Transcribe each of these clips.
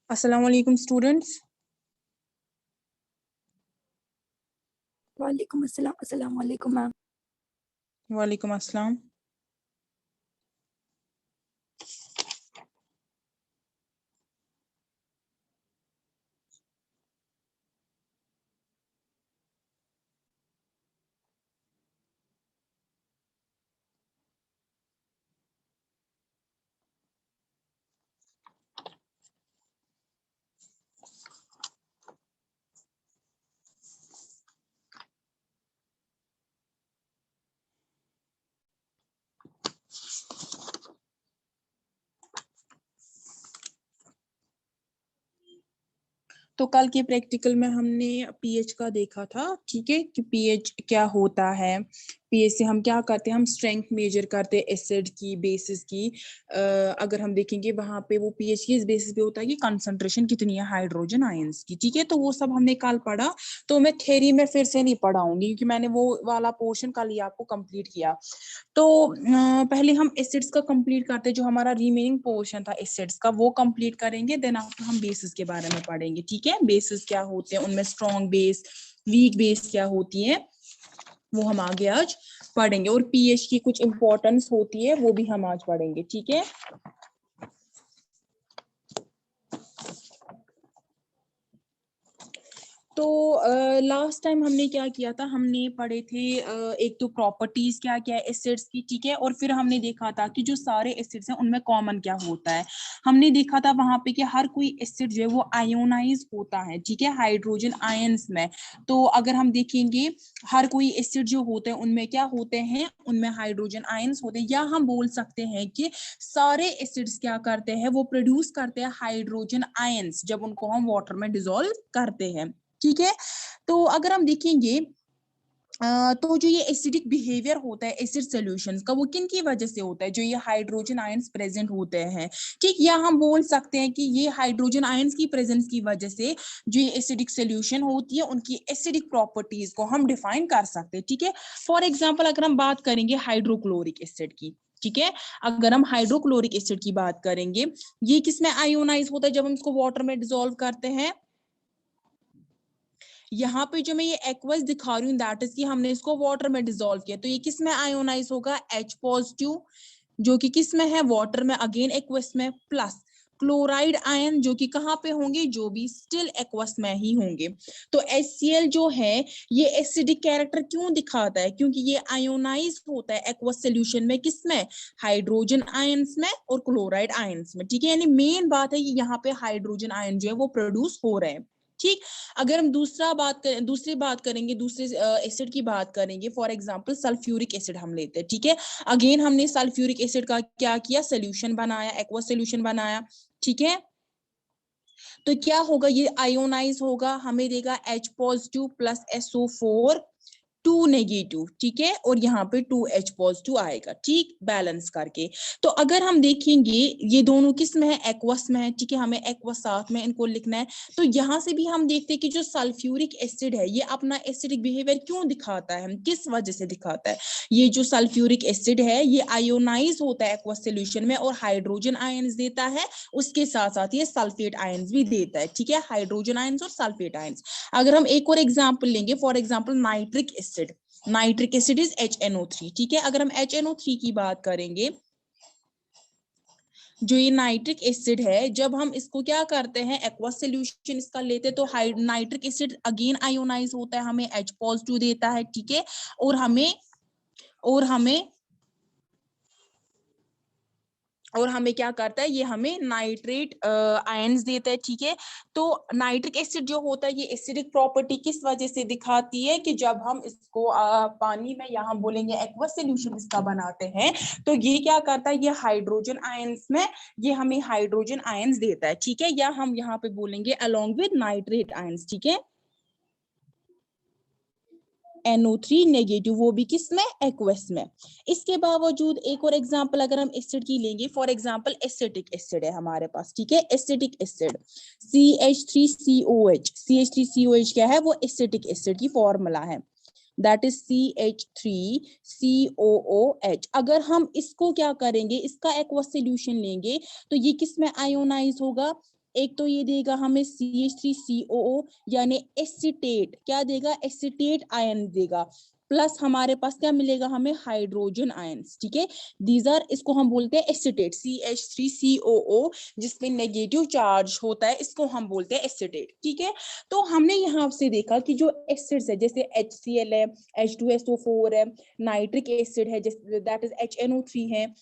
अस्सलाम वालेकुम स्टूडेंट्स। वालेकुम अस्सलाम। अस्सलाम वालेकुम मैम। वालेकुम अस्सलाम। तो कल के प्रैक्टिकल में हमने पीएच का देखा था, ठीक है, कि पीएच क्या होता है। पीएच से हम क्या करते हैं, हम स्ट्रेंथ मेजर करते हैं एसिड की, बेसिस की। अगर हम देखेंगे वहां पे वो पीएच की इस बेसिस पे होता है कि कंसंट्रेशन कितनी है हाइड्रोजन आयंस की, ठीक है। तो वो सब हमने कल पढ़ा, तो मैं थ्योरी में फिर से नहीं पढ़ाऊंगी क्योंकि मैंने वो वाला पोर्शन कल ही आपको कंप्लीट किया। तो पहले हम एसिड्स का कंप्लीट करते हैं, जो हमारा रिमेनिंग पोर्शन था एसिड्स का वो कंप्लीट करेंगे, देन आफ्टर हम बेसिस के बारे में पढ़ेंगे, ठीक है। बेसिस क्या होते हैं, उनमें स्ट्रॉन्ग बेस, वीक बेस क्या होती है, वो हम आगे आज पढ़ेंगे। और पीएच की कुछ इंपॉर्टेंस होती है वो भी हम आज पढ़ेंगे, ठीक है। तो लास्ट टाइम हमने क्या किया था, हमने पढ़े थे एक तो प्रॉपर्टीज क्या क्या है एसिड्स की, ठीक है। और फिर हमने देखा था कि जो सारे एसिड्स हैं उनमें कॉमन क्या होता है। हमने देखा था वहां पे कि हर कोई एसिड जो है वो आयोनाइज होता है, ठीक है, हाइड्रोजन आयंस में। तो अगर हम देखेंगे हर कोई एसिड जो होते हैं उनमें क्या होते हैं, उनमें हाइड्रोजन आयंस होते हैं, या हम बोल सकते हैं कि सारे एसिड्स क्या करते हैं, वो प्रोड्यूस करते हैं हाइड्रोजन आयंस जब उनको हम वाटर में डिसॉल्व करते हैं, ठीक है। तो अगर हम देखेंगे तो जो ये एसिडिक बिहेवियर होता है एसिड सॉल्यूशंस का, वो किन की वजह से होता है, जो ये हाइड्रोजन आयंस प्रेजेंट होते हैं, ठीक। या हम बोल सकते हैं कि ये हाइड्रोजन आयंस की प्रेजेंस की वजह से जो ये एसिडिक सॉल्यूशन होती है उनकी एसिडिक प्रॉपर्टीज को हम डिफाइन कर सकते हैं, ठीक है। फॉर एग्जांपल अगर हम बात करेंगे हाइड्रोक्लोरिक एसिड की, ठीक है, अगर हम हाइड्रोक्लोरिक एसिड की बात करेंगे, ये किसमें आयोनाइज होता है जब हम इसको वाटर में डिसॉल्व करते हैं। यहाँ पे जो मैं ये एक्वस दिखा रही हूँ दैट इज कि हमने इसको वाटर में डिसॉल्व किया, तो ये किस में आयोनाइज होगा, H पॉजिटिव, जो कि किस में है, वाटर में, अगेन एक्वस में, प्लस क्लोराइड आयन जो कि कहाँ पे होंगे, जो भी स्टिल एक्वस में ही होंगे। तो HCl जो है ये एसिडिक कैरेक्टर क्यों दिखाता है, क्योंकि ये आयोनाइज होता है एक्वस सोल्यूशन में, किसमें, हाइड्रोजन आयंस में और क्लोराइड आयंस में, ठीक है। यानी मेन बात है कि यहाँ पे हाइड्रोजन आयन जो है वो प्रोड्यूस हो रहे हैं, ठीक। अगर हम दूसरी बात करेंगे, दूसरे एसिड की बात करेंगे, फॉर एग्जांपल सल्फ्यूरिक एसिड हम लेते हैं, ठीक है। अगेन हमने सल्फ्यूरिक एसिड का क्या किया, सोल्यूशन बनाया, एक्वा सोल्यूशन बनाया, ठीक है। तो क्या होगा, ये आयोनाइज होगा, हमें देगा H positive plus SO4 2 negative, ठीक है, और यहाँ पे 2H पॉजिटिव आएगा, ठीक, बैलेंस करके। तो अगर हम देखेंगे ये दोनों किस में है, एक्वस में है, ठीक है, हमें एक्वस साथ में इनको लिखना है। तो यहाँ से भी हम देखते हैं कि जो सल्फ्यूरिक एसिड है ये अपना एसिडिक बिहेवियर क्यों दिखाता है, किस वजह से दिखाता है। ये जो सल्फ्यूरिक एसिड है ये आयोनाइज होता है एक्वस सोल्यूशन में और हाइड्रोजन आयंस देता है, उसके साथ साथ ये सल्फेट आयंस भी देता है, ठीक है, हाइड्रोजन आयंस और सल्फेट आयंस। अगर हम एक और एग्जांपल लेंगे, for example nitric acid, nitric acid is HNO3, ठीक है। अगर हम HNO3 की बात करेंगे, जो ये नाइट्रिक एसिड है, जब हम इसको क्या करते हैं, एक्वस सोल्यूशन इसका लेते तो नाइट्रिक एसिड अगेन आयोनाइज होता है, हमें H पॉजिटिव देता है, ठीक है, और हमें क्या करता है, ये हमें नाइट्रेट आयंस देता है, ठीक है। तो नाइट्रिक एसिड जो होता है ये एसिडिक प्रॉपर्टी किस वजह से दिखाती है, कि जब हम इसको पानी में, या हम बोलेंगे एक्वस सॉल्यूशन इसका बनाते हैं, तो ये क्या करता है, ये हाइड्रोजन आयंस में ये हमें हाइड्रोजन आयंस देता है, ठीक है, या हम यहाँ पे बोलेंगे अलोंग विद नाइट्रेट आयंस, ठीक है, NO3 नेगेटिव, वो भी किस में, एक्वस में। इसके बावजूद एक और एग्जांपल अगर हम एसिड की लेंगे, फॉर एग्जांपल एसिटिक एसिड है हमारे पास, ठीक है, एसिटिक एसिड CH3COH, CH3COH क्या है, वो एसिटिक एसिड की फॉर्मूला है, दैट इज CH3COOH। अगर हम इसको क्या करेंगे, इसका एक्वस सॉल्यूशन लेंगे, तो ये किस में आयोनाइज होगा, एक तो ये देगा हमें CH3COO यानी एसिटेट, क्या देगा, एसिटेट आयन देगा, प्लस हमारे पास क्या मिलेगा हमें, हाइड्रोजन आयंस, ठीक है। दीज आर, इसको हम बोलते हैं एसिटेट, CH3COO जिसमें नेगेटिव चार्ज होता है, इसको हम बोलते हैं एसिटेट, ठीक है। तो हमने यहाँ से देखा कि जो एसिड्स है जैसे HCl है, H2SO4 है, नाइट्रिक एसिड है जैसे दैट इज HNO3 है,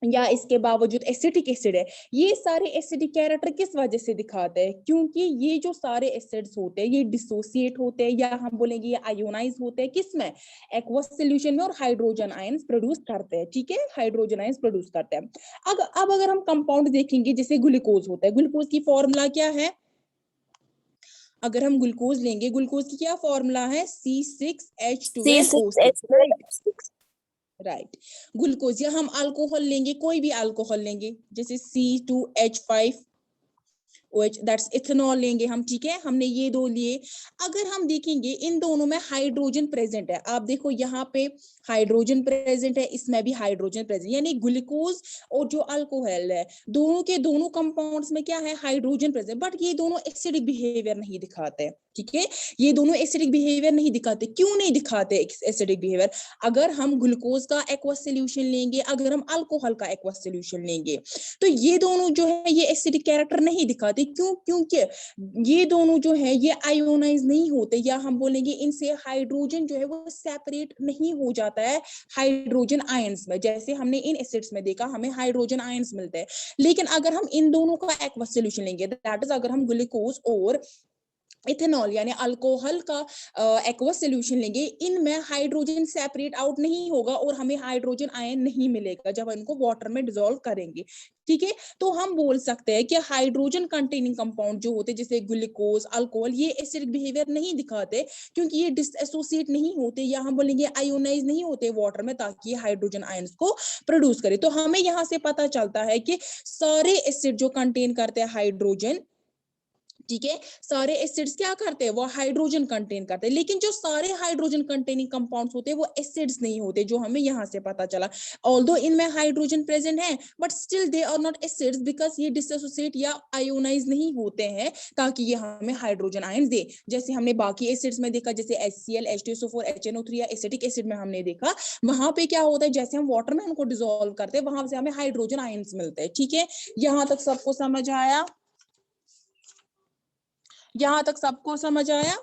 या इसके बावजूद एसिटिक एसिड है, ये सारे एसिडिक कैरेक्टर किस वजह से दिखाते हैं, क्योंकि ये जो सारे एसिड्स होते हैं ये डिसोसिएट होते हैं, या हम बोलेंगे ये आयोनाइज होते हैं किसमें, एक्वस सॉल्यूशन में, और हाइड्रोजन आयंस प्रोड्यूस करते हैं, ठीक है, हाइड्रोजन आयंस प्रोड्यूस करते हैं। अब अगर हम कंपाउंड देखेंगे, जैसे ग्लूकोज होता है, ग्लूकोज की फॉर्मूला क्या है, अगर हम ग्लूकोज लेंगे, ग्लूकोज की क्या फॉर्मूला है, C6H12O6, राइट। ग्लूकोज, या हम अल्कोहल लेंगे, कोई भी अल्कोहल लेंगे जैसे C2H5OH, दैट्स इथेनॉल लेंगे हम, ठीक है, हमने ये दो लिए। अगर हम देखेंगे इन दोनों में हाइड्रोजन प्रेजेंट है, आप देखो यहाँ पे हाइड्रोजन प्रेजेंट है, इसमें भी हाइड्रोजन प्रेजेंट, यानी ग्लूकोज और जो अल्कोहल है दोनों के दोनों कंपाउंड्स में क्या है, हाइड्रोजन प्रेजेंट, बट ये दोनों एसिडिक बिहेवियर नहीं दिखाते, ठीक है, ये दोनों एसिडिक बिहेवियर नहीं दिखाते। क्यों नहीं दिखाते एसिडिक बिहेवियर, अगर हम ग्लूकोज का एक्वस सॉल्यूशन लेंगे, अगर हम अल्कोहल का एक्वस सॉल्यूशन लेंगे, तो ये दोनों जो है ये एसिडिक कैरेक्टर नहीं दिखाते, क्यों, क्योंकि ये दोनों जो है ये आयोनाइज नहीं होते, या हम बोलेंगे इनसे हाइड्रोजन जो है वो सेपरेट नहीं हो जाता है हाइड्रोजन आयंस में, जैसे हमने इन एसिड्स में देखा हमें हाइड्रोजन आयंस मिलते हैं। लेकिन अगर हम इन दोनों का एक्वस सॉल्यूशन लेंगे, दैट इज अगर हम ग्लूकोज और इथेनॉल यानी अल्कोहल का एक्वस सॉल्यूशन लेंगे, इनमें हाइड्रोजन सेपरेट आउट नहीं होगा और हमें हाइड्रोजन आयन नहीं मिलेगा जब इनको वाटर में डिसॉल्व करेंगे, ठीक है। तो हम बोल सकते हैं कि हाइड्रोजन कंटेनिंग कंपाउंड जो होते जैसे ग्लूकोज, अल्कोहल, ये एसिडिक बिहेवियर नहीं दिखाते, क्योंकि ये डिसएसोसिएट नहीं होते, या हम बोलेंगे आयोनाइज नहीं होते वाटर में, ताकि ये हाइड्रोजन आयंस को प्रोड्यूस करे। तो हमें यहाँ से पता चलता है कि सारे एसिड जो कंटेन करते हैं हाइड्रोजन, ठीक है, सारे एसिड्स क्या करते हैं, वो हाइड्रोजन कंटेन करते हैं, लेकिन जो सारे हाइड्रोजन कंटेनिंग कंपाउंड्स होते हैं वो एसिड्स नहीं होते, जो हमें यहाँ से पता चला। ऑल्दो इनमें हाइड्रोजन प्रेजेंट है, but still they are not acids, because ये डिसोसिएट या आयोनाइज नहीं होते हैं, ताकि ये हमें हाइड्रोजन आयन दे। जैसे हमने बाकी एसिड्स में देखा, जैसे HCl, H2SO4, HNO3 या एसिटिक एसिड में हमने देखा, वहां पे क्या होता है, जैसे हम वाटर में उनको डिसॉल्व करते हैं, वहां से हमें हाइड्रोजन आयंस मिलते हैं, ठीक है। यहाँ तक सबको समझ आया, यहाँ तक सबको समझ आया?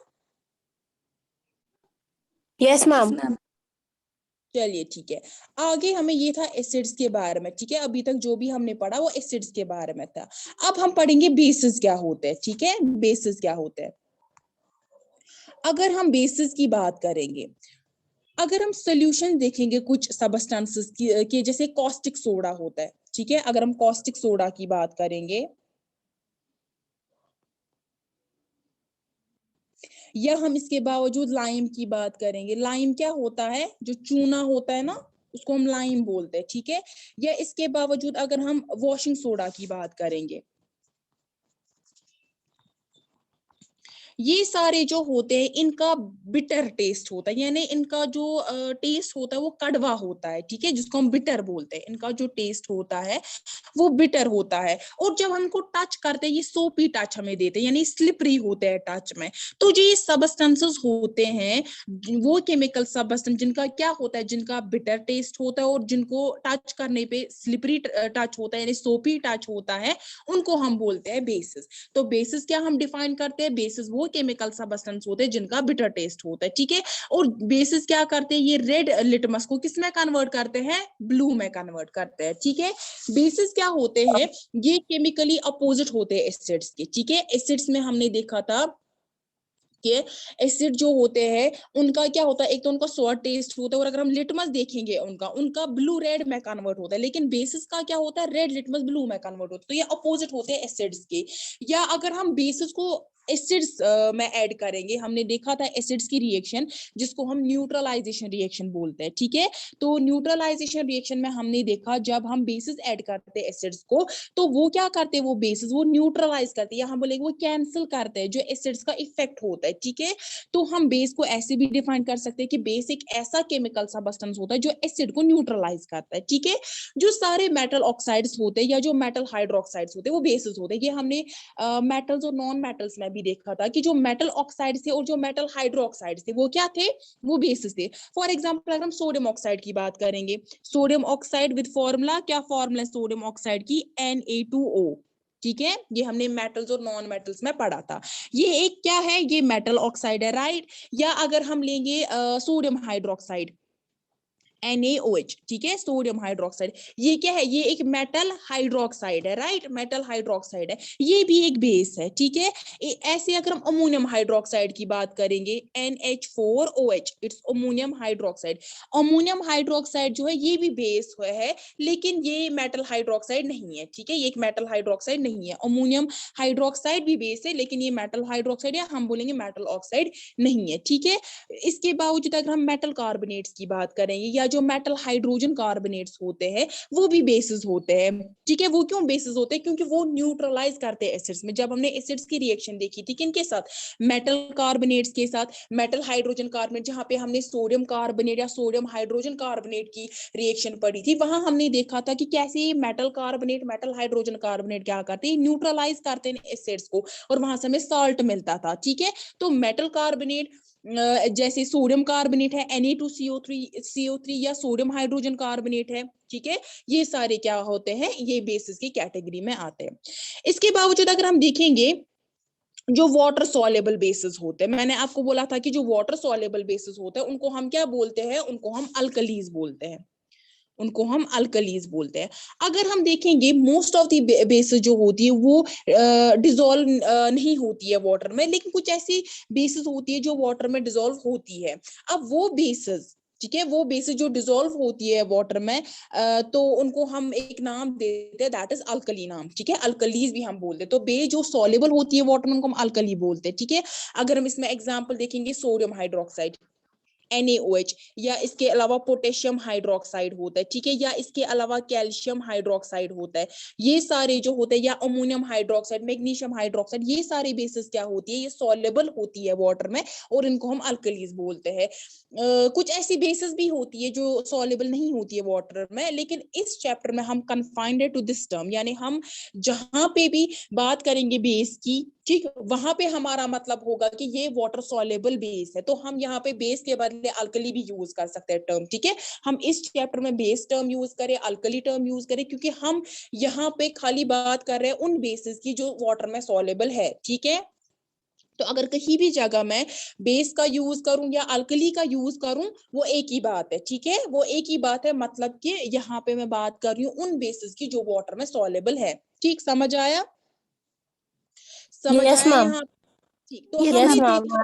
Yes ma'am. चलिए ठीक है, आगे हमें ये था एसिड्स के बारे में, ठीक है, अभी तक जो भी हमने पढ़ा वो एसिड्स के बारे में था। अब हम पढ़ेंगे बेसिस क्या होते हैं, ठीक है, बेसिस क्या होते हैं। अगर हम बेसिस की बात करेंगे, अगर हम सॉल्यूशन देखेंगे कुछ सबस्टेंसेस की जैसे कॉस्टिक सोडा होता है, ठीक है, अगर हम कॉस्टिक सोडा की बात करेंगे, या हम इसके बावजूद लाइम की बात करेंगे, लाइम क्या होता है, जो चूना होता है ना, उसको हम लाइम बोलते हैं, ठीक है। या इसके बावजूद अगर हम वॉशिंग सोडा की बात करेंगे, ये सारे जो होते हैं इनका बिटर टेस्ट होता है, यानी इनका जो टेस्ट होता है वो कड़वा होता है, ठीक है, जिसको हम बिटर बोलते हैं, इनका जो टेस्ट होता है वो बिटर होता है। और जब हमको टच करते हैं ये सोपी टच हमें देते हैं, यानी स्लिपरी होते हैं टच में। तो जो ये सबस्टेंसेस होते हैं वो केमिकल सबस्टेंस जिनका क्या होता है, जिनका बिटर टेस्ट होता है और जिनको टच करने पे स्लिपरी टच होता है यानी सोपी टच होता है, उनको हम बोलते हैं बेसिस। तो बेसिस क्या हम डिफाइन करते हैं, बेसिस वो केमिकल सबस्टेंस होते हैं जिनका बिटर टेस्ट होता है, ठीक है। और बेसिस क्या करते हैं, ये रेड लिटमस को किस में कन्वर्ट करते हैं, ब्लू में कन्वर्ट करते हैं, ठीक है। बेसिस क्या होते हैं, ये केमिकली अपोजिट होते हैं एसिड्स के, ठीक है। एसिड्स में हमने देखा था कि एसिड जो होते हैं उनका क्या होता है, एक तो उनका सोर टेस्ट होता है, और अगर हम लिटमस देखेंगे उनका ब्लू रेड में कन्वर्ट होता है, लेकिन बेसिस का क्या होता है, रेड लिटमस ब्लू में कन्वर्ट होता है। तो ये अपोजिट होते हैं एसिड्स के। या अगर हम बेसिस को एसिड्स में ऐड करेंगे, हमने देखा था एसिड्स की रिएक्शन जिसको हम न्यूट्रलाइजेशन रिएक्शन बोलते हैं, ठीक है। तो न्यूट्रलाइजेशन रिएक्शन में हमने देखा जब हम बेसिस ऐड करते हैं एसिड्स को, तो वो क्या करते हैं, वो बेसिस वो न्यूट्रलाइज करते हैं, या हम बोलेंगे वो कैंसिल करते हैं जो एसिड्स का इफेक्ट होता है, है, ठीक है। तो हम बेस को ऐसे भी डिफाइन कर सकते हैं कि बेस एक ऐसा केमिकल सबस्टेंस होता है जो एसिड को न्यूट्रलाइज करता है, ठीक है। जो सारे मेटल ऑक्साइड्स होते हैं या जो मेटल हाइड्रोक्साइड्स होते हैं वो बेसिस होते हैं। ये हमने मेटल्स और नॉन मेटल्स में भी देखा था कि जो मेटल ऑक्साइड्स थे और जो मेटल हाइड्रोक्साइड्स थे वो क्या थे, वो बेसिस थे। फॉर एग्जांपल अगर हम सोडियम ऑक्साइड की बात करेंगे, सोडियम ऑक्साइड विद फॉर्मूला, क्या फॉर्मूला है सोडियम ऑक्साइड की, Na2O, ठीक है। ये हमने मेटल्स और नॉन मेटल्स में पढ़ा था। ये एक क्या है, ये मेटल ऑक्साइड है, राइट। या अगर हम लेंगे सोडियम हाइड्रोक्साइड, NaOH, ठीक है, सोडियम हाइड्रोक्साइड, ये क्या है, ये एक मेटल हाइड्रोक्साइड है, राइट, मेटल हाइड्रोक्साइड है, ये भी एक बेस है, ठीक है। ऐसे अगर हम अमोनियम हाइड्रोक्साइड की बात करेंगे, NH4OH, it's ammonium hydroxide. Ammonium hydroxide जो है ये भी बेस है, लेकिन ये मेटल हाइड्रोक्साइड नहीं है, ठीक है, ये एक मेटल हाइड्रोक्साइड नहीं है। अमोनियम हाइड्रोक्साइड भी बेस है, लेकिन ये मेटल हाइड्रोक्साइड या हम बोलेंगे मेटल ऑक्साइड नहीं है, ठीक है। इसके बावजूद अगर हम मेटल कार्बोनेट्स की बात करेंगे या जो मेटल हाइड्रोजन कार्बोनेट्स होते हैं वो भी बेसिस होते हैं, ठीक है। वो क्यों बेसिस होते हैं, क्योंकि वो न्यूट्रलाइज करते हैं एसिड्स में। जब हमने एसिड्स की रिएक्शन देखी थी किनके साथ, मेटल कार्बोनेट्स के साथ, मेटल हाइड्रोजन कार्बोनेट, जहां पे हमने सोडियम कार्बोनेट या सोडियम हाइड्रोजन कार्बोनेट की रिएक्शन पढ़ी थी, वहां हमने देखा था कि कैसे metal carbonate, metal hydrogen carbonate क्या करते हैं, न्यूट्रलाइज करते हैं एसिड्स को, और वहां से हमें साल्ट मिलता था, ठीक है। तो मेटल कार्बोनेट जैसे सोडियम कार्बोनेट है Na2CO3 या सोडियम हाइड्रोजन कार्बोनेट है, ठीक है, ये सारे क्या होते हैं, ये बेसिस की कैटेगरी में आते हैं। इसके बावजूद अगर हम देखेंगे जो वाटर सॉल्युबल बेसिस होते हैं, मैंने आपको बोला था कि जो वाटर सॉल्युबल बेसिस होते हैं उनको हम क्या बोलते हैं, उनको हम अल्कलीज बोलते हैं, उनको हम अल्कलीज बोलते हैं। अगर हम देखेंगे मोस्ट ऑफ दी बेसिस जो होती है वो डिसॉल्व नहीं होती है वाटर में, लेकिन कुछ ऐसी बेसिस होती है जो वाटर में डिसॉल्व होती है। अब वो बेसिस, ठीक है, वो बेसिस जो डिसॉल्व होती है वाटर में, तो उनको हम एक नाम देते हैं, दैट इज अल्कली नाम, ठीक है, अल्कलीज भी हम बोलते हैं। तो बे जो सॉल्युबल होती है वाटर में उनको हम अल्कली बोलते हैं, ठीक है। अगर हम इसमें एग्जांपल देखेंगे, सोडियम हाइड्रोक्साइड NaOH, या इसके अलावा पोटेशियम हाइड्रोक्साइड होता है, ठीक है, या इसके अलावा कैल्शियम हाइड्रोक्साइड होता है, ये सारे जो होते हैं, या अमोनियम हाइड्रोक्साइड, मैग्नीशियम हाइड्रोक्साइड, ये सारी बेसिस क्या होती है, ये सॉल्युबल होती है वाटर में और इनको हम अल्कलीज बोलते हैं। कुछ ऐसी बेसिस भी होती है जो सॉल्युबल नहीं होती है वाटर में, लेकिन इस चैप्टर में हम कन्फाइंड है टू दिस टर्म, यानी हम जहां पे भी बात करेंगे बेस की, ठीक, वहां पे हमारा मतलब होगा कि ये वाटर सॉल्युबल बेस है, तो हम यहाँ पे बेस के बदले अल्कली भी यूज कर सकते हैं टर्म, ठीक है। हम इस चैप्टर में बेस टर्म यूज करें, अल्कली टर्म यूज करें, क्योंकि हम यहाँ पे खाली बात कर रहे हैं उन बेसिस की जो वाटर में सॉल्युबल है, ठीक है। तो अगर कहीं भी जगह मैं बेस का यूज करूं या अल्कली का यूज करूं, वो एक ही बात है, ठीक है, वो एक ही बात है, मतलब कि यहाँ पे मैं बात कर रही हूँ उन बेसिस की जो वाटर में सॉल्युबल है, ठीक, समझ आया, समझ यस आया मैम। यहाँ, ठीक। तो यस हमने मैम। देखा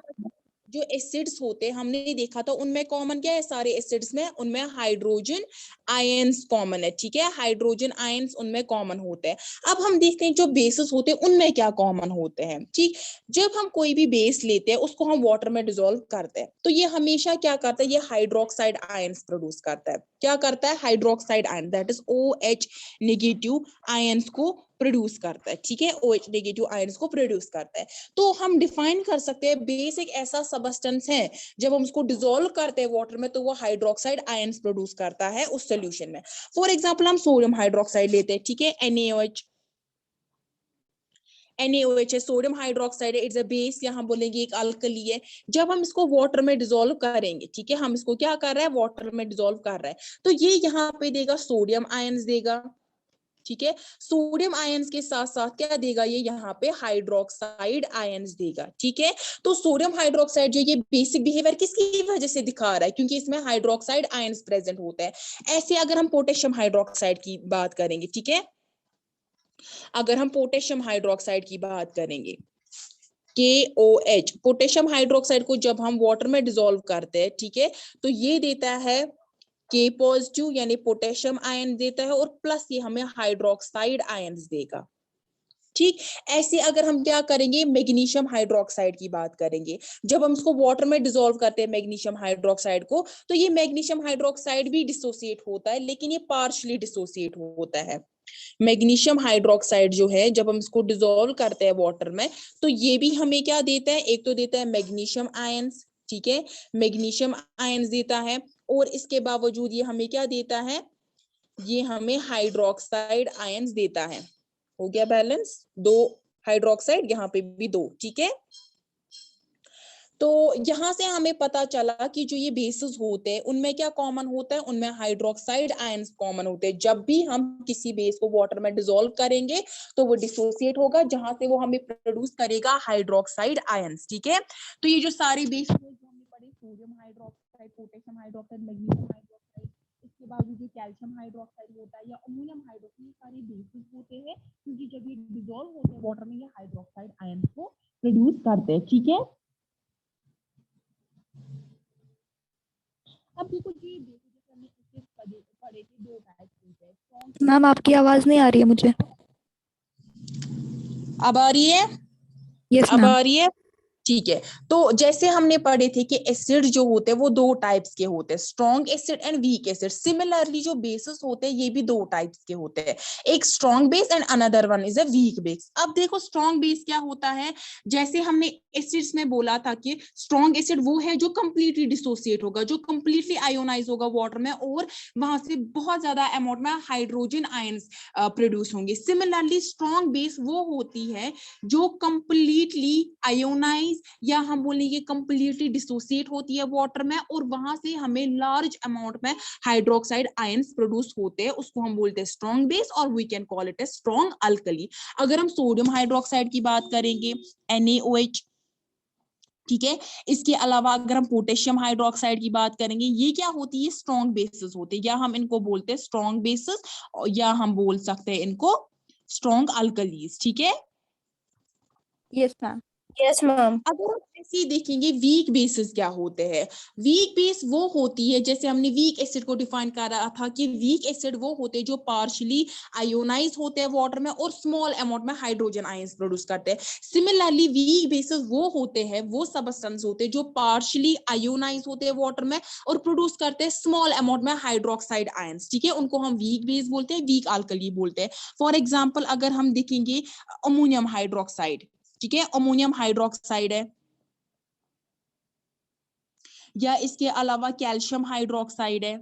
जो एसिड्स होते हैं, हमने देखा था उनमें कॉमन क्या है, सारे एसिड्स में उनमें हाइड्रोजन आयंस कॉमन है, ठीक है, हाइड्रोजन आयंस उनमें कॉमन होते हैं। अब हम देखते हैं जो बेसिस होते हैं उनमें क्या कॉमन होते हैं, ठीक। जब हम कोई भी बेस लेते हैं उसको हम वाटर में डिसॉल्व करते हैं, तो ये हमेशा क्या करता है, ये हाइड्रोक्साइड आयंस प्रोड्यूस करता है, क्या करता है, hydroxide ion, that is OH negative ions को प्रोड्यूस करता है, ठीक है, OH नेगेटिव आयंस को प्रोड्यूस करता है। तो हम डिफाइन कर सकते हैं बेस एक ऐसा सबस्टेंस है, जब हम उसको डिसॉल्व करते हैं वाटर में तो वो हाइड्रोक्साइड आयंस प्रोड्यूस करता है उस सॉल्यूशन में। फॉर एग्जांपल हम सोडियम हाइड्रोक्साइड लेते हैं, ठीक है, NaOH है, सोडियम हाइड्रोक्साइड है, इट्स अ बेस, यहाँ बोलेंगे एक अल्कली है। जब हम इसको वाटर में डिसॉल्व करेंगे, ठीक है, हम इसको क्या कर रहे हैं, वाटर में डिसॉल्व कर रहे हैं, तो ये यहाँ पे देगा सोडियम आयंस देगा, ठीक है। सोडियम आयंस के साथ साथ क्या देगा, ये यहाँ पे हाइड्रोक्साइड आयंस देगा, ठीक है। तो सोडियम हाइड्रोक्साइड जो ये बेसिक बिहेवियर किसकी वजह से दिखा रहा है, क्योंकि इसमें हाइड्रोक्साइड आयंस प्रेजेंट होता है। ऐसे अगर हम पोटेशियम हाइड्रोक्साइड की बात करेंगे, ठीक है, अगर हम पोटेशियम हाइड्रोक्साइड की बात करेंगे, KOH, पोटेशियम हाइड्रोक्साइड को जब हम वाटर में डिसॉल्व करते हैं, ठीक है, तो ये देता है K पॉजिटिव, यानी पोटेशियम आयन देता है, और प्लस ये हमें हाइड्रोक्साइड आयंस देगा, ठीक। ऐसे अगर हम क्या करेंगे, मैग्नीशियम हाइड्रोक्साइड की बात करेंगे, जब हम इसको वाटर में डिसॉल्व करते हैं मैग्नीशियम हाइड्रोक्साइड को, तो ये मैग्नीशियम हाइड्रोक्साइड भी डिसोसिएट होता है, लेकिन ये पार्शियली डिसोसिएट होता है, मैग्नीशियम हाइड्रोक्साइड जो है जब हम इसको डिसॉल्व करते हैं वाटर में तो ये भी हमें क्या देता है, एक तो देता है मैग्नीशियम आयंस, ठीक है, मैग्नीशियम आयंस देता है, और इसके बावजूद ये हमें क्या देता है, ये हमें हाइड्रोक्साइड आयंस देता है। हो गया बैलेंस, दो हाइड्रोक्साइड, यहाँ पे भी दो, ठीक है। तो यहाँ से हमें पता चला कि जो ये बेसिस होते हैं उनमें क्या कॉमन होता है, उनमें हाइड्रोक्साइड आयंस कॉमन होते हैं। जब भी हम किसी बेस को वाटर में डिसॉल्व करेंगे तो वो डिसोसिएट होगा, जहां से वो हमें प्रोड्यूस करेगा हाइड्रोक्साइड आयंस, ठीक है। तो ये जो सारे बेस जो हमने पढ़े, sodium hydroxide, potassium hydroxide, magnesium hydroxide, इसके बाद जो कैल्शियम हाइड्रोक्साइड होता है या अमोनियम हाइड्रोक्साइड, ये सारे बेसिस होते हैं, क्योंकि जब ये डिसॉल्व होते हैं वाटर में ये हाइड्रोक्साइड आयंस को प्रोड्यूस करते हैं, ठीक है। अब देखो ये बेसिस हमने इससे पढ़े थे, दो टाइप्स के। मैम आपकी आवाज नहीं आ रही है मुझे। अब आ रही है? यस अब मैम। आ रही है, ठीक है। तो जैसे हमने पढ़े थे कि एसिड जो होते हैं वो दो टाइप्स के होते हैं, strong acid and weak acid. Similarly जो बेसिस होते हैं ये भी दो टाइप्स के होते हैं, एक strong base and another one is a weak base. अब देखो स्ट्रॉन्ग बेस क्या होता है, जैसे हमने एसिड्स में बोला था कि स्ट्रॉन्ग एसिड वो है जो कंप्लीटली डिसोसिएट होगा, जो कंप्लीटली आयोनाइज होगा वाटर में, और वहां से बहुत ज्यादा अमाउंट में हाइड्रोजन आयंस प्रोड्यूस होंगे। सिमिलरली स्ट्रॉन्ग बेस वो होती है जो कंप्लीटली आयोनाइज या हम बोलेंगे कंप्लीटली डिसोसिएट होती है वाटर में, और वहां से हमें लार्ज अमाउंट में हाइड्रोक्साइड आयंस प्रोड्यूस होते हैं, उसको हम बोलते हैं स्ट्रॉन्ग बेस, और we can call it a strong alkali. अगर हम सोडियम हाइड्रोक्साइड की बात करेंगे, NaOH, ठीक है। इसके अलावा अगर हम पोटेशियम हाइड्रोक्साइड की बात करेंगे, ये क्या होती है, स्ट्रॉन्ग बेसिस होते हैं, या हम इनको बोलते हैं स्ट्रॉन्ग बेसिस, या हम बोल सकते हैं इनको स्ट्रॉन्ग अल्कलीज, ठीक है। Yes ma'am. Yes ma'am. अगर हम ऐसे ही देखेंगे वीक बेसिस क्या होते हैं, वीक बेस वो होती है, जैसे हमने वीक एसिड को डिफाइन करा था कि वीक एसिड वो होते हैं जो पार्शियली आयोनाइज होते हैं वाटर में और स्मॉल अमाउंट में हाइड्रोजन आयंस प्रोड्यूस करते हैं। सिमिलरली वीक बेसिस वो होते हैं, वो सबस्टेंस होते हैं जो पार्शियली आयोनाइज होते हैं वाटर में और प्रोड्यूस करते हैं स्मॉल अमाउंट में हाइड्रोक्साइड आयंस, ठीक है। उनको हम वीक बेस बोलते हैं, वीक अल्कली बोलते हैं। फॉर एग्जाम्पल अगर हम देखेंगे अमोनियम हाइड्रोक्साइड, ठीक है, अमोनियम हाइड्रोक्साइड है, या इसके अलावा कैल्शियम हाइड्रोक्साइड है,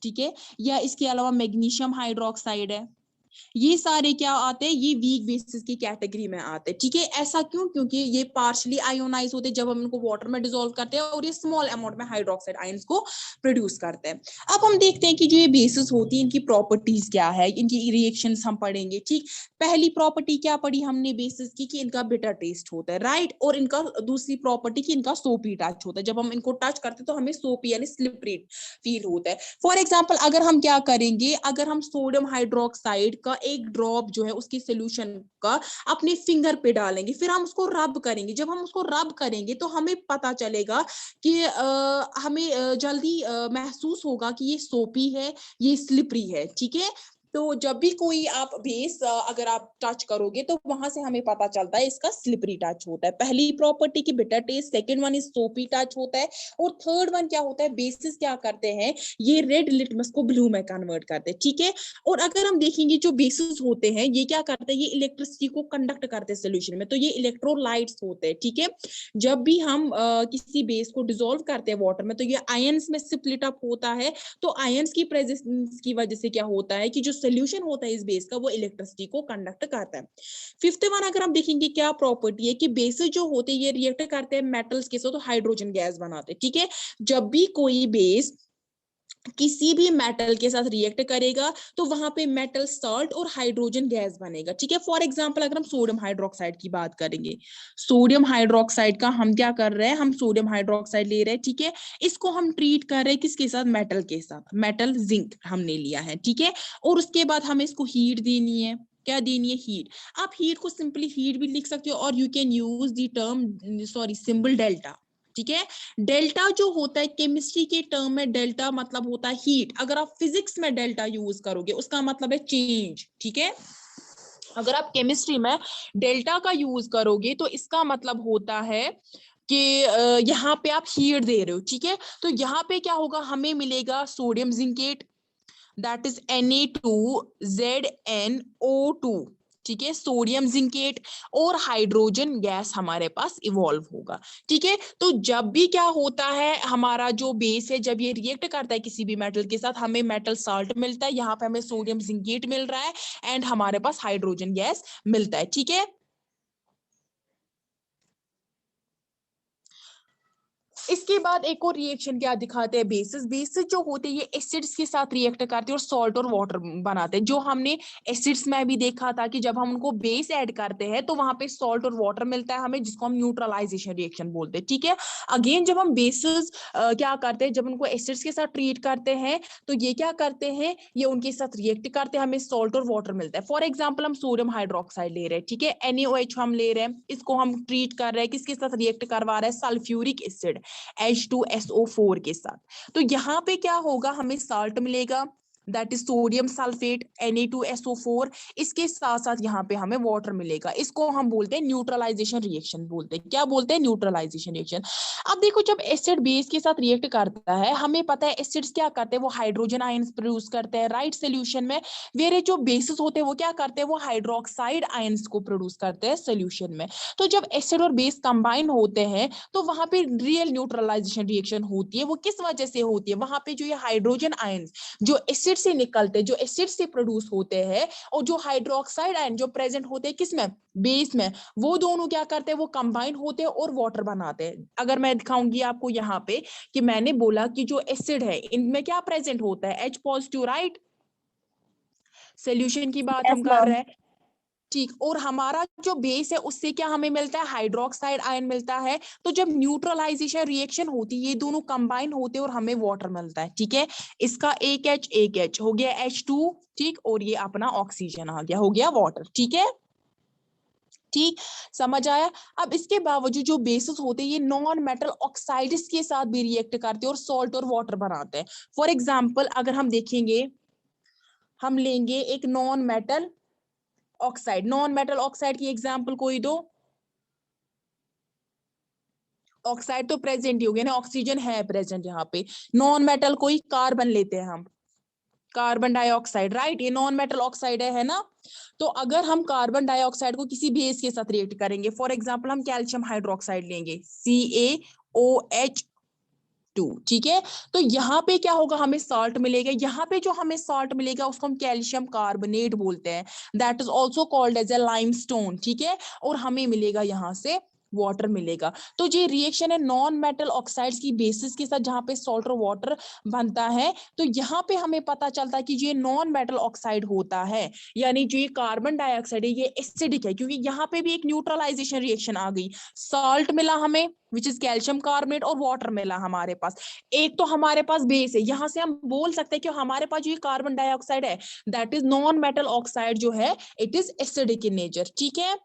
ठीक है, या इसके अलावा मैग्नीशियम हाइड्रोक्साइड है। ये सारे क्या आते हैं, ये वीक बेसिस की कैटेगरी में आते हैं, ठीक है। ऐसा क्यों, क्योंकि ये पार्शियली आयोनाइज होते हैं जब हम इनको वाटर में डिसॉल्व करते हैं, और ये स्मॉल अमाउंट में हाइड्रोक्साइड आयंस को प्रोड्यूस करते हैं। अब हम देखते हैं कि जो ये बेसिस होती है इनकी प्रॉपर्टीज क्या है, इनकी रिएक्शंस हम पढ़ेंगे, ठीक। पहली प्रॉपर्टी क्या पढ़ी हमने बेसिस की, कि इनका बिटर टेस्ट होता है, राइट। और इनका दूसरी प्रॉपर्टी कि इनका सोपी टच होता है, जब हम इनको टच करते हैं तो हमें सोपी यानी स्लिपरी फील होता है। फॉर एग्जाम्पल अगर हम क्या करेंगे, अगर हम सोडियम हाइड्रोक्साइड का एक ड्रॉप जो है उसकी सोल्यूशन का अपने फिंगर पे डालेंगे, फिर हम उसको रब करेंगे, जब हम उसको रब करेंगे तो हमें पता चलेगा कि हमें जल्दी महसूस होगा कि ये सोपी है, ये स्लिपरी है, ठीक है। तो जब भी कोई आप बेस अगर आप टच करोगे तो वहां से हमें पता चलता है इसका स्लिपरी टच होता है। पहली प्रॉपर्टी की bitter taste, second one is सोपी टच होता है, और थर्ड वन क्या होता है, बेसिस क्या करते हैं, ये रेड लिटमस को ब्लू में कन्वर्ट करते हैं, ठीक है। और अगर हम देखेंगे जो बेसिस होते हैं ये क्या करते हैं, ये इलेक्ट्रिसिटी को कंडक्ट करते हैं सोल्यूशन में, तो ये इलेक्ट्रोलाइट्स होते हैं, ठीक है। जब भी हम किसी बेस को डिसॉल्व करते हैं वाटर में तो ये आयंस में स्प्लिट अप होता है, तो आयंस की प्रेजेंस की वजह से क्या होता है कि जो सोल्यूशन होता है इस बेस का वो इलेक्ट्रिसिटी को कंडक्ट करता है। फिफ्थ वन अगर हम देखेंगे क्या प्रॉपर्टी है, कि बेसिस जो होते हैं ये रिएक्ट करते हैं मेटल्स के साथ तो हाइड्रोजन गैस बनाते हैं, ठीक है। जब भी कोई बेस किसी भी मेटल के साथ रिएक्ट करेगा तो वहां पे मेटल सॉल्ट और हाइड्रोजन गैस बनेगा, ठीक है। फॉर एग्जांपल अगर हम सोडियम हाइड्रोक्साइड की बात करेंगे, सोडियम हाइड्रोक्साइड का हम क्या कर रहे हैं, हम सोडियम हाइड्रोक्साइड ले रहे हैं, ठीक है। इसको हम ट्रीट कर रहे हैं किसके साथ, मेटल के साथ, मेटल जिंक हमने लिया है, ठीक है। और उसके बाद हमें इसको हीट देनी है, क्या देनी है, हीट। आप हीट को सिंपली हीट भी लिख सकते हो, और you can use the term symbol delta, ठीक है। डेल्टा जो होता है केमिस्ट्री के टर्म में डेल्टा मतलब होता है हीट, अगर आप फिजिक्स में डेल्टा यूज करोगे उसका मतलब है चेंज, ठीक है। अगर आप केमिस्ट्री में डेल्टा का यूज करोगे तो इसका मतलब होता है कि यहाँ पे आप हीट दे रहे हो, ठीक है। तो यहाँ पे क्या होगा, हमें मिलेगा sodium zincate, that is Na2ZnO2, ठीक है, सोडियम जिंकेट और हाइड्रोजन गैस हमारे पास इवॉल्व होगा, ठीक है। तो जब भी क्या होता है, हमारा जो बेस है जब ये रिएक्ट करता है किसी भी मेटल के साथ, हमें मेटल साल्ट मिलता है, यहाँ पे हमें सोडियम जिंकेट मिल रहा है एंड हमारे पास हाइड्रोजन गैस मिलता है, ठीक है। इसके बाद एक और रिएक्शन क्या दिखाते हैं बेसिस। बेसिस जो होते हैं ये एसिड्स के साथ रिएक्ट करते हैं और सॉल्ट और वाटर बनाते हैं। जो हमने एसिड्स में भी देखा था कि जब हम उनको बेस ऐड करते हैं तो वहां पे सॉल्ट और वाटर मिलता है हमें, जिसको हम न्यूट्रलाइजेशन रिएक्शन बोलते हैं, ठीक है। अगेन जब हम बेसिस क्या करते हैं, जब उनको एसिड्स के साथ ट्रीट करते हैं तो ये क्या करते हैं, ये उनके साथ रिएक्ट करते हैं, हमें सॉल्ट और वाटर मिलता है। फॉर एग्जाम्पल हम सोडियम हाइड्रोक्साइड ले रहे हैं, ठीक है, NaOH हम ले रहे हैं, इसको हम ट्रीट कर रहे हैं, किसके साथ रिएक्ट करवा रहे हैं, सल्फ्यूरिक एसिड H2SO4 के साथ। तो यहाँ पे क्या होगा, हमें साल्ट मिलेगा, that is sodium sulphate Na2SO4, इसके साथ साथ यहाँ पे हमें वाटर मिलेगा। इसको हम बोलते हैं न्यूट्रलाइजेशन रिएक्शन बोलते हैं। क्या बोलते हैं, न्यूट्रलाइजेशन रिएक्शन। अब देखो जब एसिड बेस के साथ रिएक्ट करता है, हमें पता है एसिड्स क्या करते हैं, वो हाइड्रोजन आयंस प्रोड्यूस करते हैं राइट सोल्यूशन में। वेरे जो बेसिस होते हैं वो क्या करते हैं, वो हाइड्रोक्साइड आयंस को प्रोड्यूस करते हैं सोल्यूशन में। तो जब एसिड और बेस कंबाइन होते हैं तो वहां पे रियल न्यूट्रलाइजेशन रिएक्शन होती है। वो किस वजह से होती है, वहां पे जो ये हाइड्रोजन आयंस जो एसिड से निकलते हैं, जो एसिड से प्रोड्यूस होते हैं, और जो हाइड्रोक्साइड आयन जो प्रेजेंट होते हैं किसमें, बेस में, वो दोनों क्या करते हैं, वो कंबाइन होते हैं और वाटर बनाते हैं। अगर मैं दिखाऊंगी आपको यहाँ पे कि मैंने बोला कि जो एसिड है इनमें क्या प्रेजेंट होता है, H पॉजिटिव, राइट। सोल्यूशन की बात यस हम कर मैम। रहे हैं, ठीक। और हमारा जो बेस है उससे क्या हमें मिलता है, हाइड्रोक्साइड आयन मिलता है। तो जब न्यूट्रलाइजेशन रिएक्शन होती है ये दोनों कंबाइन होते हैं और हमें वाटर मिलता है, ठीक है। इसका एक H हो गया H2, ठीक, और ये अपना ऑक्सीजन आ गया, हो गया वाटर, ठीक है, ठीक, समझ आया। अब इसके बावजूद जो बेसिस होते हैं ये नॉन मेटल ऑक्साइड्स के साथ भी रिएक्ट करते हैं और सॉल्ट और वाटर बनाते हैं। फॉर एग्जाम्पल अगर हम देखेंगे, हम लेंगे एक non metal oxide, non metal oxide की एग्जांपल कोई दो। ऑक्साइड तो प्रेजेंट ही हो गया ना, ऑक्सीजन है प्रेजेंट यहाँ पे। नॉन मेटल कोई कार्बन लेते हैं हम, कार्बन डाइऑक्साइड, राइट, ये नॉन मेटल ऑक्साइड है ना। तो अगर हम कार्बन डाइऑक्साइड को किसी बेस के साथ रिएक्ट करेंगे, फॉर एग्जांपल हम कैल्शियम हाइड्रोक्साइड लेंगे CaOH2, ठीक है। तो यहाँ पे क्या होगा, हमें सॉल्ट मिलेगा। यहाँ पे जो हमें सॉल्ट मिलेगा उसको हम कैल्शियम कार्बोनेट बोलते हैं, that is also called as a limestone, ठीक है। और हमें मिलेगा यहाँ से वाटर मिलेगा। तो ये रिएक्शन है नॉन मेटल ऑक्साइड्स की बेसिस के साथ जहां पे सॉल्ट और वाटर बनता है। तो यहाँ पे हमें पता चलता है कि ये नॉन मेटल ऑक्साइड होता है, यानी जो ये कार्बन डाइऑक्साइड है ये एसिडिक है, क्योंकि यहाँ पे भी एक न्यूट्रलाइजेशन रिएक्शन आ गई। सॉल्ट मिला हमें विच इज कैल्शियम कार्बोनेट, और वाटर मिला हमारे पास। एक तो हमारे पास बेस है, यहां से हम बोल सकते हैं कि हमारे पास जो ये कार्बन डाइऑक्साइड है that is non metal oxide जो है it is acidic in nature, ठीक है,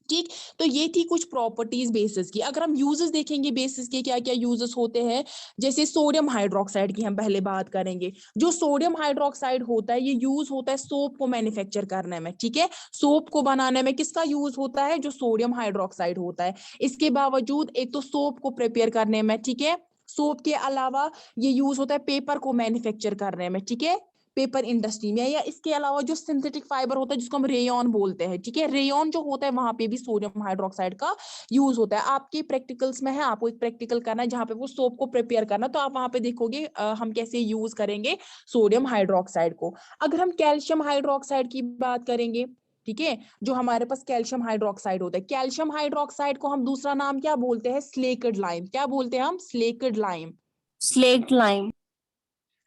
ठीक। तो ये थी कुछ प्रॉपर्टीज बेसिस की। अगर हम यूजेस देखेंगे बेसिस के क्या क्या यूजेस होते हैं, जैसे सोडियम हाइड्रोक्साइड की हम पहले बात करेंगे। जो सोडियम हाइड्रोक्साइड होता है ये यूज होता है सोप को मैन्युफैक्चर करने में, ठीक है। सोप को बनाने में किसका यूज होता है, जो सोडियम हाइड्रोक्साइड होता है। इसके बावजूद एक तो सोप को प्रिपेयर करने में, ठीक है, सोप के अलावा ये यूज होता है पेपर को मैन्युफैक्चर करने में, ठीक है, पेपर इंडस्ट्री में। या इसके अलावा जो सिंथेटिक फाइबर होता है जिसको हम रेयन बोलते हैं, ठीक है, रेयन जो होता है वहां पे भी सोडियम हाइड्रोक्साइड का यूज होता है। आपके प्रैक्टिकल्स में है, आपको एक प्रैक्टिकल करना है जहां पे वो सोप को प्रिपेयर करना, तो आप वहां पे देखोगे हम कैसे यूज करेंगे सोडियम हाइड्रोक्साइड को। अगर हम कैल्शियम हाइड्रोक्साइड की बात करेंगे, ठीक है, जो हमारे पास कैल्शियम हाइड्रोक्साइड होता है, कैल्शियम हाइड्रोक्साइड को हम दूसरा नाम क्या बोलते हैं, स्लेकेड लाइम। क्या बोलते हैं हम, स्लेकेड लाइम, स्लेट लाइम।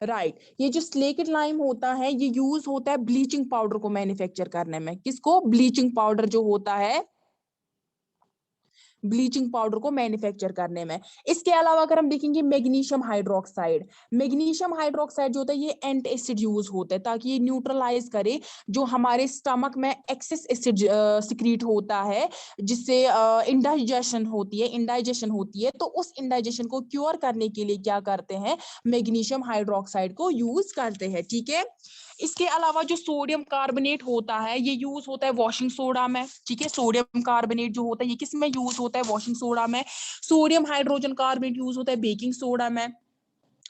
राइट। ये जो स्लेकेट लाइम होता है ये यूज होता है ब्लीचिंग पाउडर को मैन्युफैक्चर करने में। किसको, ब्लीचिंग पाउडर जो होता है, ब्लीचिंग पाउडर को मैन्युफैक्चर करने में। इसके अलावा अगर हम देखेंगे मैग्नीशियम हाइड्रोक्साइड, मैग्नीशियम हाइड्रोक्साइड जो होता है ये एंटी एसिड यूज होता है ताकि ये न्यूट्रलाइज करे जो हमारे स्टमक में एक्सेस एसिड सिक्रीट होता है, जिससे इंडाइजेशन होती है। तो उस इंडाइजेशन को क्योर करने के लिए क्या करते हैं, मैग्नीशियम हाइड्रोक्साइड को यूज करते हैं, ठीक है। इसके अलावा जो सोडियम कार्बोनेट होता है ये यूज होता है वॉशिंग सोडा में, ठीक है। सोडियम कार्बोनेट जो होता है ये किस में यूज होता है, वॉशिंग सोडा में। सोडियम हाइड्रोजन कार्बोनेट यूज होता है बेकिंग सोडा में।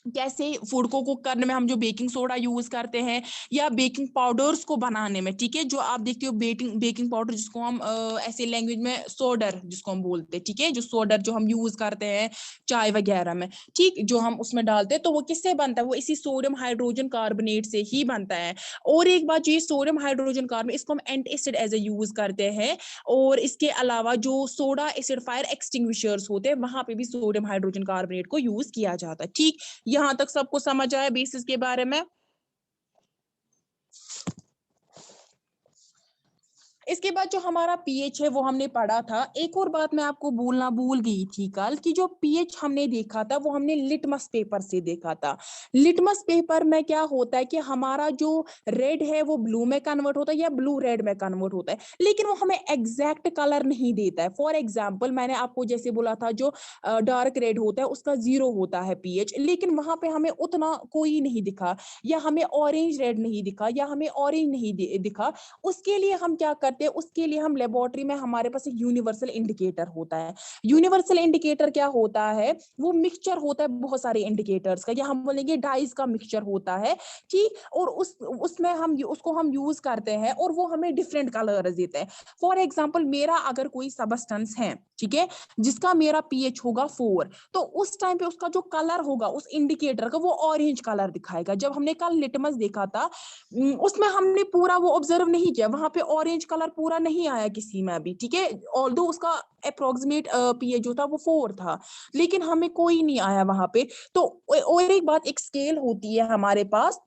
कैसे फूड को कुक करने में हम जो बेकिंग सोडा यूज करते हैं या बेकिंग पाउडर्स को बनाने में, ठीक है, जो आप देखते हो बेकिंग बेकिंग पाउडर जिसको हम ऐसे लैंग्वेज में सोडर जिसको हम बोलते हैं, ठीक है, जो सोडर जो हम यूज करते हैं चाय वगैरह में, ठीक, जो हम उसमें डालते हैं, तो वो किससे बनता है, वो इसी सोडियम हाइड्रोजन कार्बोनेट से ही बनता है। और एक बात, ये सोडियम हाइड्रोजन कार्बोनेट इसको हम anti acid as a use करते हैं। और इसके अलावा जो सोडा एसिड फायर एक्सटिंग्विशर्स होते हैं वहां पे भी सोडियम हाइड्रोजन कार्बोनेट को यूज किया जाता है। ठीक, यहां तक सबको समझ आया बेसिस के बारे में। इसके बाद जो हमारा पीएच है वो हमने पढ़ा था। एक और बात मैं आपको बोलना भूल गई थी कल, कि जो पीएच हमने देखा था वो हमने लिटमस पेपर से देखा था। लिटमस पेपर में क्या होता है कि हमारा जो रेड है वो ब्लू में कन्वर्ट होता है या ब्लू रेड में कन्वर्ट होता है, लेकिन वो हमें एग्जैक्ट कलर नहीं देता है। फॉर एग्जाम्पल मैंने आपको जैसे बोला था जो डार्क रेड होता है उसका 0 होता है पीएच, लेकिन वहां पे हमें उतना कोई नहीं दिखा, या हमें ऑरेंज रेड नहीं दिखा, या हमें ऑरेंज नहीं दिखा। उसके लिए हम क्या करते हैं, उसके लिए हम लेबोरेटरी में हमारे पास एक यूनिवर्सल इंडिकेटर होता है। यूनिवर्सल इंडिकेटर क्या होता है, वो मिक्सचर होता है बहुत सारे इंडिकेटर्स का, या हम बोलेंगे डाइस का मिक्सचर होता है, ठीक। और उसमें हम उसको हम यूज करते हैं और वो हमें डिफरेंट कलर्स देता है। फॉर एग्जाम्पल मेरा अगर कोई सबस्टेंस है, ठीक है, जिसका मेरा पीएच होगा 4, तो उस टाइम पे उसका जो कलर होगा उस इंडिकेटर का वो ऑरेंज कलर दिखाएगा। जब हमने कल लिटमस देखा था उसमें हमने पूरा वो ऑब्जर्व नहीं किया, वहां पे ऑरेंज कलर पूरा नहीं आया किसी में भी, ठीक है, ऑल्दो उसका अप्रोक्सीमेट पीएच जो था वो 4 था, लेकिन हमें कोई नहीं आया वहां पे। तो और एक बात, एक स्केल होती है हमारे पास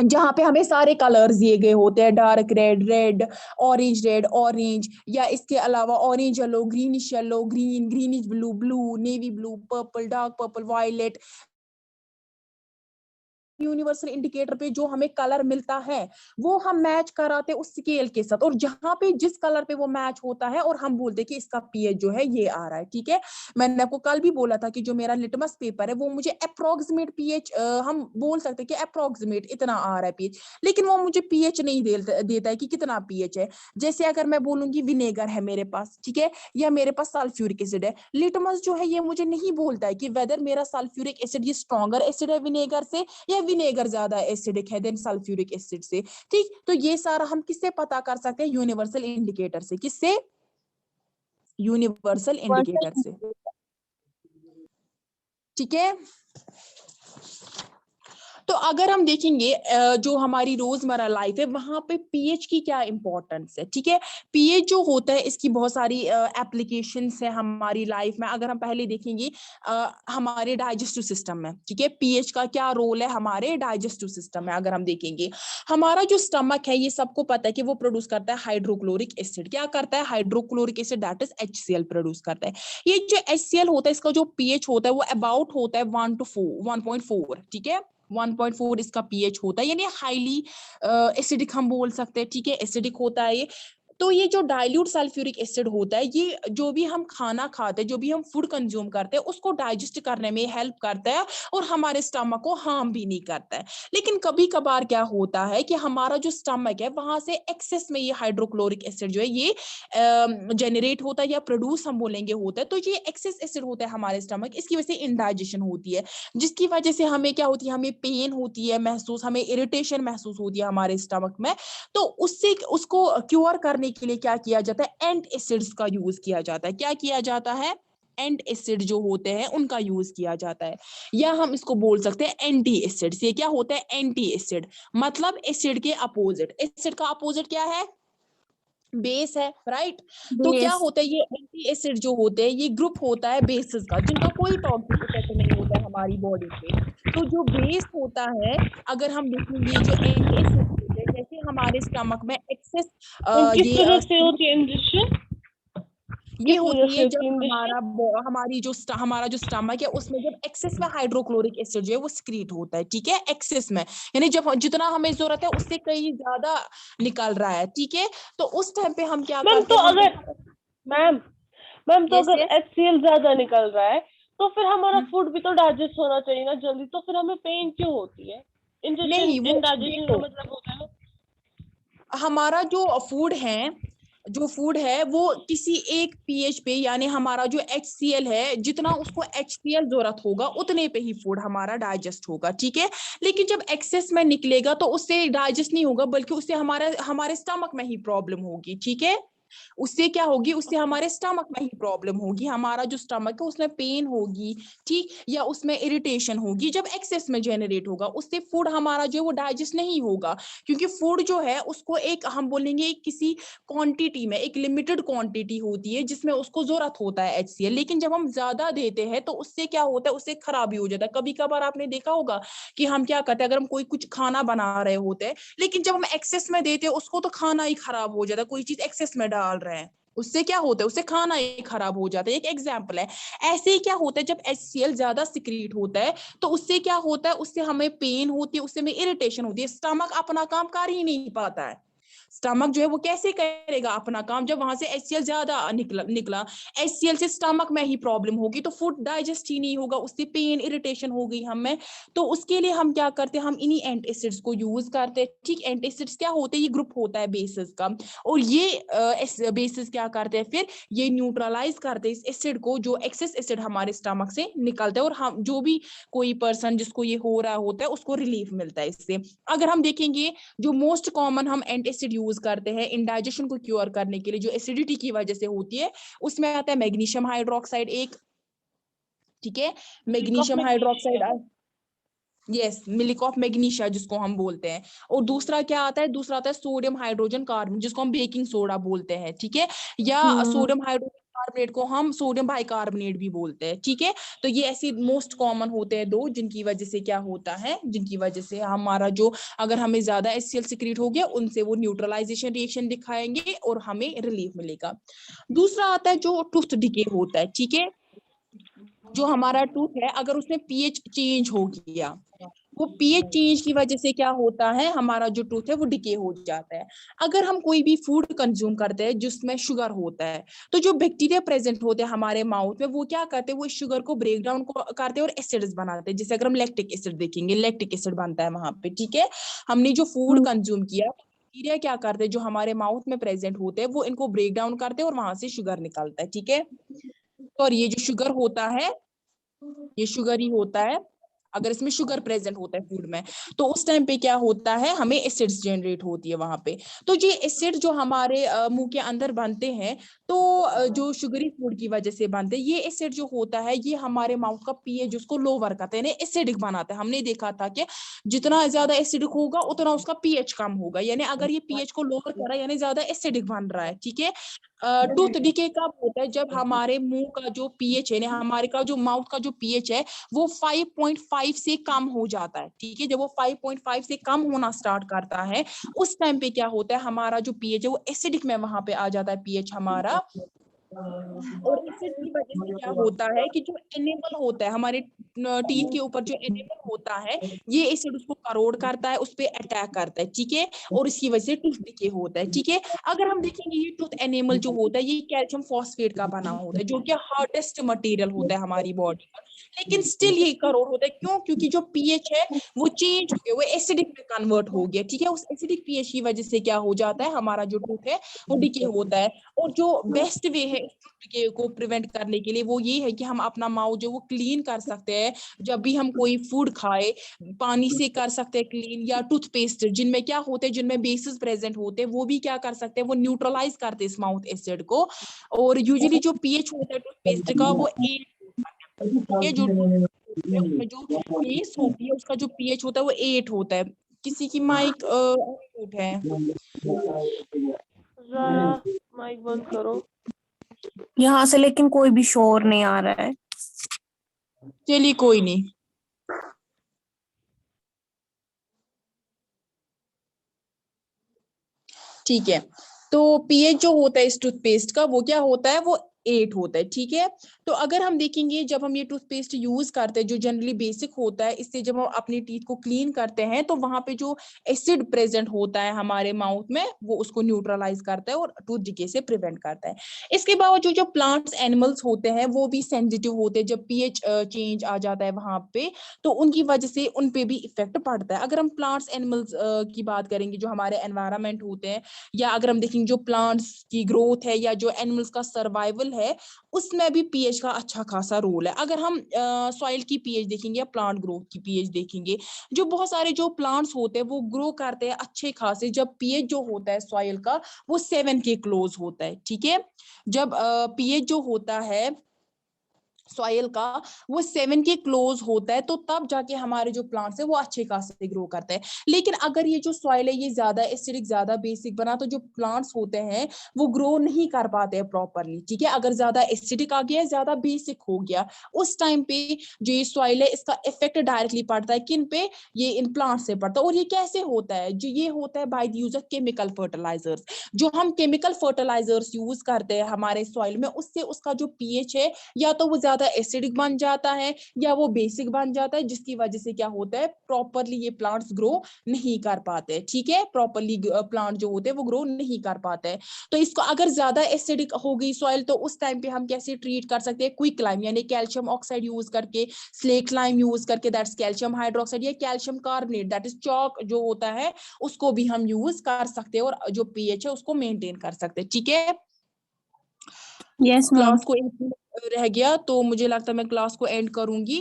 जहां पे हमें सारे कलर्स दिए गए होते हैं, डार्क रेड रेड, ऑरेंज, या इसके अलावा orange yellow, green, greenish blue, blue navy blue, purple, dark purple, violet. Universal indicator पे जो हमें कलर मिलता है वो हम मैच कराते उस स्केल के साथ, और जहां पे जिस कलर पे वो मैच होता है और हम बोलते कि इसका पीएच जो है ये आ रहा है, ठीक है। मैंने आपको कल भी बोला था कि जो मेरा लिटमस पेपर है वो मुझे अप्रोक्सीमेट पीएच, हम बोल सकते हैं कि अप्रोक्सीमेट इतना आ रहा है पीएच, लेकिन वो मुझे पीएच नहीं देता है कि कितना पीएच है। जैसे अगर मैं बोलूंगी विनेगर है मेरे पास, ठीक है, या मेरे पास सल्फ्यूरिक एसिड है, लिटमस जो है ये मुझे नहीं बोलता है कि वेदर मेरा सल्फ्यूरिक एसिड ये स्ट्रॉन्गर एसिड है विनेगर से, या विनेगर ज्यादा एसिडिक है देन सल्फ्यूरिक एसिड से, ठीक। तो ये सारा हम किससे पता कर सकते हैं, यूनिवर्सल इंडिकेटर से। किससे, यूनिवर्सल इंडिकेटर से, ठीक है। तो अगर हम देखेंगे जो हमारी रोजमर्रा लाइफ है वहां पे पीएच की क्या इंपॉर्टेंस है, ठीक है। पीएच जो होता है इसकी बहुत सारी एप्लीकेशंस है हमारी लाइफ में। अगर हम पहले देखेंगे हमारे डाइजेस्टिव सिस्टम में, ठीक है, पीएच का क्या रोल है हमारे डाइजेस्टिव सिस्टम में। अगर हम देखेंगे हमारा जो स्टमक है ये सबको पता है कि वो प्रोड्यूस करता है हाइड्रोक्लोरिक एसिड। क्या करता है, hydrochloric acid, that is HCl produce करता है। ये जो HCl होता है इसका जो पीएच होता है वो अबाउट होता है 1 to 1.4, ठीक है, 1.4 इसका पीएच होता है, यानी हाईली एसिडिक हम बोल सकते हैं, ठीक है, एसिडिक होता है ये। तो ये जो डाइल्यूट सल्फ्यूरिक एसिड होता है ये जो भी हम खाना खाते हैं, जो भी हम फूड कंज्यूम करते हैं उसको डाइजेस्ट करने में हेल्प करता है और हमारे स्टमक को हार्म भी नहीं करता है। लेकिन कभी कभार क्या होता है कि हमारा जो स्टमक है वहां से एक्सेस में ये हाइड्रोक्लोरिक एसिड जो है ये जनरेट होता है या प्रोड्यूस हम बोलेंगे होता है। तो ये एक्सेस एसिड होता है हमारे स्टमक, इसकी वजह से इंडाइजेशन होती है, जिसकी वजह से हमें क्या होती है, हमें पेन होती है महसूस, हमें इरिटेशन महसूस होती है हमारे स्टमक में। तो उससे उसको क्योर करने के लिए क्या किया जाता है, एंट एसिड्स का यूज किया जाता है। क्या किया जाता है, एंट एसिड जो होते हैं उनका यूज किया जाता है, या हम इसको बोल सकते हैं एंटी एसिड्स। ये क्या होता है, एंटी एसिड, मतलब एसिड के अपोजिट। एसिड का अपोजिट क्या है, बेस है, राइट। तो क्या बेस। होता है, ये एंटी एसिड जो होते हैं ये ग्रुप होता है बेसिस का, जिनका कोई टॉक्सिक इफेक्ट नहीं होता है हमारी बॉडी पे। तो जो बेस होता है, अगर हम देखेंगे जो एंटी एसिड होते हैं, जैसे हमारे स्टमक में एक्सेस किस ये वजह से होती है इंजेक्शन? ये किस वजह होती से है होती जब है इंजेक्शन? हमारा जो स्टमक है उसमें जब एक्सेस में हाइड्रोक्लोरिक एसिड जो है वो सिक्रीट होता है, ठीक है, एक्सेस में, यानी जब जितना हमें जरूरत है उससे कहीं ज्यादा निकल रहा है, ठीक है। तो उस टाइम पे हम क्या मैम करते तो हैं, हम अगर मैम मैम तो यस अगर यस HCl ज्यादा निकल रहा है तो फिर हमारा फूड भी तो डाइजेस्ट होना चाहिए ना जल्दी, तो फिर हमें पेन क्यों होती है? इंजेक्शन नहीं वो इंडाइजेशन का देखो, मतलब होता है ना। हमारा जो फूड है जो फूड है वो किसी एक पीएच पे, यानी हमारा जो HCl है, जितना उसको HCl जरूरत होगा उतने पे ही फूड हमारा डाइजेस्ट होगा, ठीक है। लेकिन जब एक्सेस में निकलेगा तो उससे डाइजेस्ट नहीं होगा, बल्कि उससे हमारे स्टमक में ही प्रॉब्लम होगी, ठीक है। उससे क्या होगी, उससे हमारे स्टमक में ही प्रॉब्लम होगी, हमारा जो स्टमक है उसमें पेन होगी, ठीक, या उसमें इरिटेशन होगी जब एक्सेस में जनरेट होगा। उससे फूड हमारा जो है वो डाइजेस्ट नहीं होगा, क्योंकि फूड जो है उसको एक हम बोलेंगे एक किसी क्वांटिटी में, एक लिमिटेड क्वांटिटी होती है जिसमें उसको जरूरत होता है HCl। लेकिन जब हम ज्यादा देते हैं तो उससे क्या होता है, उससे खराबी हो जाता है। कभी कभार आपने देखा होगा कि हम क्या करते हैं, अगर हम कोई कुछ खाना बना रहे होते हैं, लेकिन जब हम एक्सेस में देते हैं उसको, तो खाना ही खराब हो जाता है। कोई चीज एक्सेस में डाल रहे हैं, उससे क्या होता है, उससे खाना ही खराब हो जाता है। एक एग्जाम्पल है। ऐसे ही क्या होता है, जब HCl ज्यादा सिक्रीट होता है तो उससे क्या होता है, उससे हमें पेन होती है, उससे हमें इरिटेशन होती है, स्टमक अपना काम कर ही नहीं पाता है। स्टमक जो है वो कैसे करेगा अपना काम, जब वहां से HCl ज्यादा निकला। HCl से स्टमक में ही प्रॉब्लम होगी, तो फूड डाइजेस्ट ही नहीं होगा, उससे पेन इरिटेशन हो गई हमें। तो उसके लिए हम क्या करते हैं, हम इन्हीं एंटासिड्स को यूज करते हैं, ठीक। एंटासिड्स क्या होते हैं, ये ग्रुप होता है बेसिस का, और ये बेसिस क्या करते हैं, फिर ये न्यूट्रलाइज करते हैं इस एसिड को, जो एक्सेस एसिड हमारे स्टमक से निकलता है, और हम जो भी कोई पर्सन जिसको ये हो रहा होता है उसको रिलीफ मिलता है इससे। अगर हम देखेंगे, जो मोस्ट कॉमन हम एंटासिड यूज करते हैं इंडाइजेशन को क्योर करने के लिए, जो एसिडिटी की वजह से होती है, उसमें आता है मैग्नीशियम हाइड्रोक्साइड एक, ठीक है। Milk of magnesium magnesia. Hydroxide, yes, milk of magnesia जिसको हम बोलते हैं। और दूसरा क्या आता है, दूसरा आता है सोडियम हाइड्रोजन कार्बन, जिसको हम बेकिंग सोडा बोलते हैं, ठीक है। या सोडियम हाइड्रोजन कार्बोनेट को हम सोडियम बाइकार्बोनेट भी बोलते हैं, ठीक है। तो ये ऐसे मोस्ट कॉमन होते हैं दो, जिनकी वजह से क्या होता है, जिनकी वजह से हमारा जो, अगर हमें ज्यादा HCl सिक्रीट हो गया, उनसे वो न्यूट्रलाइजेशन रिएक्शन दिखाएंगे और हमें रिलीफ मिलेगा। दूसरा आता है जो टूथ डिके होता है, ठीक है। जो हमारा टूथ है, अगर उसमें पीएच चेंज हो गया, वो पीएच चेंज की वजह से क्या होता है, हमारा जो टूथ है वो डिके हो जाता है। अगर हम कोई भी फूड कंज्यूम करते हैं जिसमें शुगर होता है, तो जो बैक्टीरिया प्रेजेंट होते हैं हमारे माउथ में, वो क्या करते हैं, वो शुगर को ब्रेक डाउन करते हैं और एसिड्स बनाते हैं। जैसे अगर हम लैक्टिक एसिड देखेंगे, लैक्टिक एसिड बनता है वहां पे, ठीक है। हमने जो फूड कंज्यूम किया, बैक्टीरिया क्या करते हैं, जो हमारे माउथ में प्रेजेंट होते हैं, वो इनको ब्रेक डाउन करते हैं और वहां से शुगर निकलता है, ठीक है। और ये जो शुगर होता है, ये शुगर ही होता है। अगर इसमें शुगर प्रेजेंट होता है फूड में, तो उस टाइम पे क्या होता है, हमें एसिड्स जनरेट होती है वहां पे। तो ये एसिड जो हमारे मुंह के अंदर बनते हैं, तो जो शुगरी फूड की वजह से बनते हैं, ये एसिड जो होता है, ये हमारे माउथ का पीएच उसको लोअर करता है, यानी एसिडिक बनाता है। हमने देखा था कि जितना ज्यादा एसिडिक होगा उतना उसका पीएच कम होगा, यानी अगर ये पीएच को लोअर कर रहा है, यानी ज्यादा एसिडिक बन रहा है, ठीक है। टूथ डिके कब होता है, जब हमारे मुंह का जो पीएच है, हमारे का जो माउथ का जो पीएच है, वो 5.5 से कम हो जाता है, ठीक है। जब वो 5.5 से कम होना स्टार्ट करता है, उस टाइम पे क्या होता है, हमारा जो पीएच है वो एसिडिक में वहां पे आ जाता है पीएच हमारा। और एसिड की वजह से क्या होता है कि जो एनिमल होता है हमारे टीथ के ऊपर, जो एनिमल होता है, ये एसिड उसको करोड करता है, उस पर अटैक करता है, ठीक है। और इसकी वजह से टूथ डिके होता है, ठीक है। अगर हम देखेंगे, ये टूथ एनिमल जो होता है, ये कैल्शियम फॉस्फेट का बना होता है, जो कि हार्डेस्ट मटेरियल होता है हमारी बॉडी का। लेकिन स्टिल ये करोड़ होता है, क्यों? क्योंकि जो पीएच है वो चेंज हो गया, वो एसिडिक में कन्वर्ट हो गया, ठीक है। उस एसिडिक पीएच की वजह से क्या हो जाता है, हमारा जो टूथ है वो डिके होता है। और जो बेस्ट वे है इस डिके को प्रिवेंट करने के लिए, वो ये है कि हम अपना माउथ जो वो क्लीन कर सकते हैं। जब भी हम कोई फूड खाए, पानी से कर सकते हैं क्लीन, या टूथपेस्ट जिनमें क्या होते हैं, जिनमें बेसिस प्रेजेंट होते हैं, वो भी क्या कर सकते हैं, वो न्यूट्रलाइज करते हैं इस माउथ एसिड को। और यूजुअली जो पीएच होता है टूथपेस्ट का, वो 8 होता है, जो टूथपेस्ट है उसमें जो बेस होती है उसका जो पीएच होता है वो 8 होता है। किसी की माइक म्यूट है। जाया, माइक बंद करो। यहाँ से लेकिन कोई भी शोर नहीं आ रहा है। चलिए कोई नहीं। ठीक है। तो पीएच जो होता है इस टूथपेस्ट का, वो क्या होता है, वो 8 होता है, ठीक है। तो अगर हम देखेंगे जब हम ये टूथपेस्ट यूज करते हैं जो जनरली बेसिक होता है, इससे जब हम अपनी टीथ को क्लीन करते हैं तो वहां पे जो एसिड प्रेजेंट होता है हमारे माउथ में वो उसको न्यूट्रलाइज करता है और टूथ डिके से प्रिवेंट करता है। इसके बावजूद जो प्लांट्स एनिमल्स होते हैं वो भी सेंसिटिव होते हैं, जब पीएच चेंज आ जाता है वहां पे तो उनकी वजह से उन पे भी इफेक्ट पड़ता है। अगर हम प्लांट्स एनिमल्स की बात करेंगे जो हमारे एनवायरमेंट होते हैं, या अगर हम देखेंगे जो प्लांट्स की ग्रोथ है या जो एनिमल्स का सर्वाइवल है, उसमें भी पीएच का अच्छा खासा रोल है। अगर हम सॉइल की पीएच देखेंगे या प्लांट ग्रोथ की पीएच देखेंगे, जो बहुत सारे जो प्लांट्स होते हैं वो ग्रो करते हैं अच्छे खासे जब पीएच जो होता है सॉइल का वो 7 के क्लोज होता है, ठीक है। जब पीएच जो होता है सॉइल का वो 7 के क्लोज होता है तो तब जाके हमारे जो प्लांट्स है वो अच्छे खासे ग्रो करते हैं। लेकिन अगर ये जो सॉइल है ये ज्यादा एसिडिक ज्यादा बेसिक बना तो जो प्लांट्स होते हैं वो ग्रो नहीं कर पाते हैं प्रॉपरली, ठीक है। अगर ज्यादा एसिडिक आ गया ज्यादा बेसिक हो गया उस टाइम पे जो ये सॉइल है इसका इफेक्ट डायरेक्टली पड़ता है किन पे, ये इन प्लांट्स से पड़ता है। और ये कैसे होता है, जो ये होता है by the use of chemical fertilizers. जो हम केमिकल फर्टिलाइजर्स यूज करते हैं हमारे सॉइल में उससे उसका जो पीएच है या तो वो ज्यादा एसिडिक बन जाता है या वो बेसिक बन जाता है, जिसकी वजह से क्या होता है प्रॉपरली ये प्लांट्स ग्रो नहीं कर पाते, ठीक है। प्रॉपरली प्लांट जो होते हैं वो ग्रो नहीं कर पाते हैं। तो इसको अगर ज्यादा एसिडिक हो गई सॉइल तो उस टाइम पे हम कैसे ट्रीट कर सकते हैं, क्विक लाइम यानी कैल्शियम ऑक्साइड यूज करके, स्लेट लाइम यूज करके दैट्स कैल्शियम हाइड्रोक्साइड, या calcium carbonate that is chalk जो होता है उसको भी हम यूज कर सकते हैं और जो पीएच है उसको मेंटेन कर सकते हैं, ठीक है। Yes ma'am. क्लास को रह गया तो मुझे लगता है मैं क्लास को एंड करूंगी,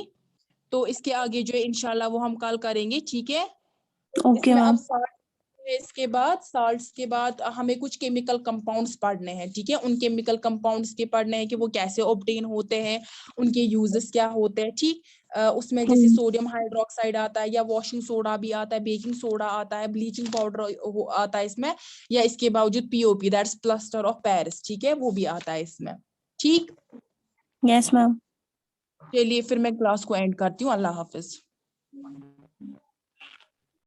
तो इसके आगे जो है इंशाल्लाह वो हम कल करेंगे, ठीक है। ओके इसमें अब मैम। साल्ट्स के बाद हमें कुछ केमिकल कंपाउंड्स पढ़ने हैं, ठीक है। उन केमिकल कंपाउंड्स के पढ़ने हैं कि वो कैसे ऑब्टेन होते हैं, उनके यूजेस क्या होते हैं, ठीक। उसमें जैसे सोडियम हाइड्रोक्साइड आता है या वॉशिंग सोडा भी आता है, बेकिंग सोडा आता है, ब्लीचिंग पाउडर आता है इसमें, या इसके बावजूद POP that's plaster of Paris, ठीक है, वो भी आता है इसमें, ठीक। Yes ma'am. चलिए फिर मैं क्लास को एंड करती हूँ, अल्लाह हाफिज।